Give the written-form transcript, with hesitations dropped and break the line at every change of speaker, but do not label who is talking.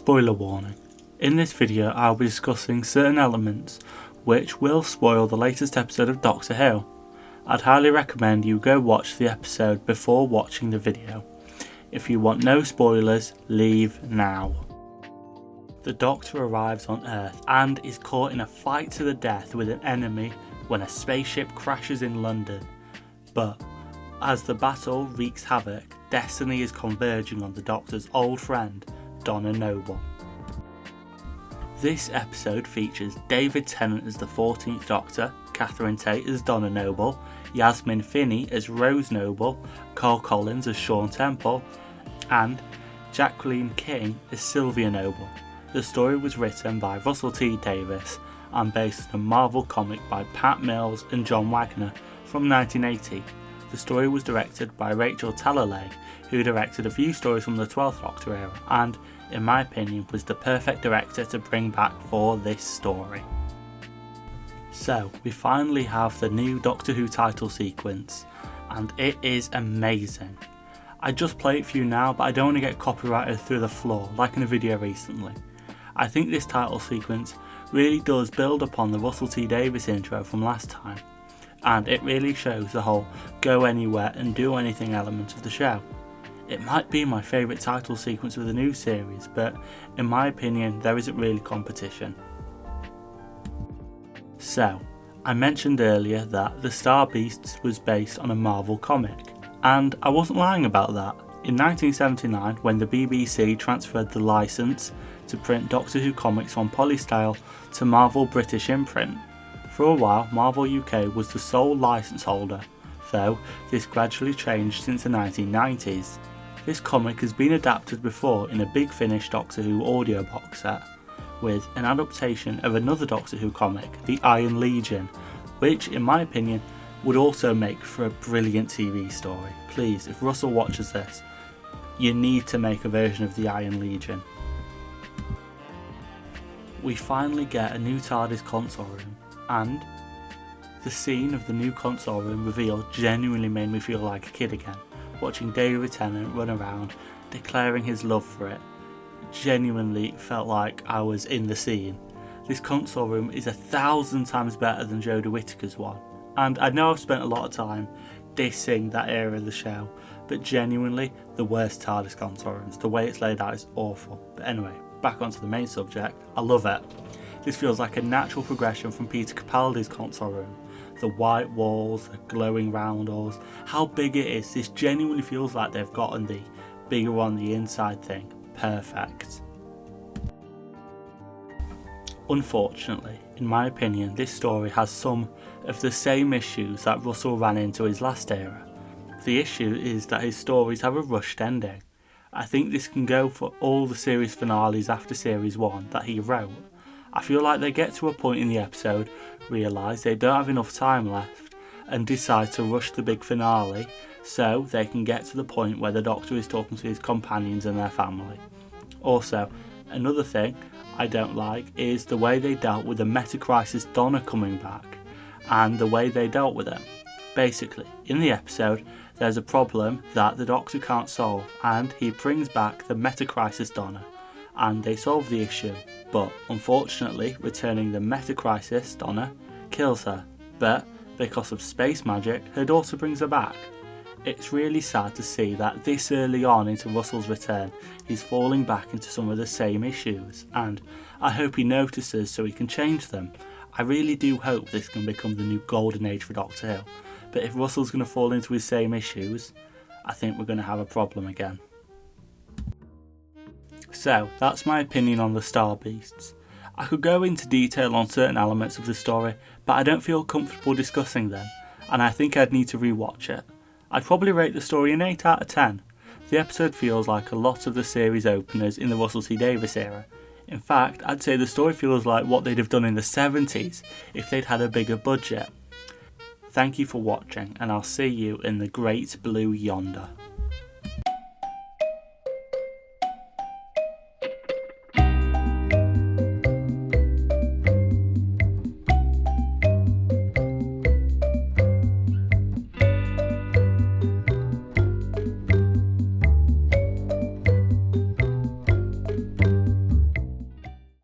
spoiler warning. In this video I'll be discussing certain elements which will spoil the latest episode of Doctor Who. I'd highly recommend you go watch the episode before watching the video. If you want no spoilers, leave now. The Doctor arrives on Earth and is caught in a fight to the death with an enemy when a spaceship crashes in London. But as the battle wreaks havoc, destiny is converging on the Doctor's old friend, Donna Noble. This episode features David Tennant as the 14th Doctor, Catherine Tate as Donna Noble, Yasmin Finney as Rose Noble, Carl Collins as Sean Temple, and Jacqueline King as Sylvia Noble. The story was written by Russell T Davies and based on a Marvel comic by Pat Mills and John Wagner from 1980. The story was directed by Rachel Talalay, who directed a few stories from the 12th Doctor era and, in my opinion, was the perfect director to bring back for this story. So, we finally have the new Doctor Who title sequence, and it is amazing. I just play it for you now, but I don't want to get copyrighted through the floor like in a video recently. I think this title sequence really does build upon the Russell T Davies intro from last time, and it really shows the whole go anywhere and do anything element of the show. It might be my favourite title sequence of the new series, but in my opinion there isn't really competition. So, I mentioned earlier that The Star Beasts was based on a Marvel comic, and I wasn't lying about that. In 1979, when the BBC transferred the licence to print Doctor Who comics on Polystyle to Marvel British imprint, for a while Marvel UK was the sole licence holder, though this gradually changed since the 1990s. This comic has been adapted before in a Big Finish Doctor Who audio box set, with an adaptation of another Doctor Who comic, The Iron Legion, which in my opinion would also make for a brilliant TV story. Please, if Russell watches this, you need to make a version of The Iron Legion. We finally get a new TARDIS console room, and the scene of the new console room reveal genuinely made me feel like a kid again, watching David Tennant run around declaring his love for it. Genuinely felt like I was in the scene. This console room is 1,000 times better than Jodie Whittaker's one, and I know I've spent a lot of time dissing that era of the show, but genuinely the worst TARDIS console rooms. The way it's laid out is awful. But anyway, back onto the main subject. I love it. This feels like a natural progression from Peter Capaldi's console room. The white walls, the glowing roundels, how big it is. This genuinely feels like they've gotten the bigger on the inside thing. Perfect. Unfortunately, in my opinion, this story has some of the same issues that Russell ran into his last era. The issue is that his stories have a rushed ending. I think this can go for all the series finales after series 1 that he wrote. I feel like they get to a point in the episode, realise they don't have enough time left, and decide to rush the big finale so they can get to the point where the Doctor is talking to his companions and their family. Also, another thing I don't like is the way they dealt with the Meta-Crisis Donna coming back, and the way they dealt with it. Basically, in the episode, there's a problem that the Doctor can't solve, and he brings back the Meta-Crisis Donna, and they solve the issue. But unfortunately, returning the Meta-Crisis Donna kills her, but because of space magic, her daughter brings her back. It's really sad to see that this early on into Russell's return, he's falling back into some of the same issues, and I hope he notices so he can change them. I really do hope this can become the new golden age for Doctor Who, but if Russell's going to fall into his same issues, I think we're going to have a problem again. So, that's my opinion on the Star Beasts. I could go into detail on certain elements of the story, but I don't feel comfortable discussing them, and I think I'd need to rewatch it. I'd probably rate the story an 8 out of 10. The episode feels like a lot of the series openers in the Russell T Davies era. In fact, I'd say the story feels like what they'd have done in the 70s if they'd had a bigger budget. Thank you for watching, and I'll see you in the great blue yonder.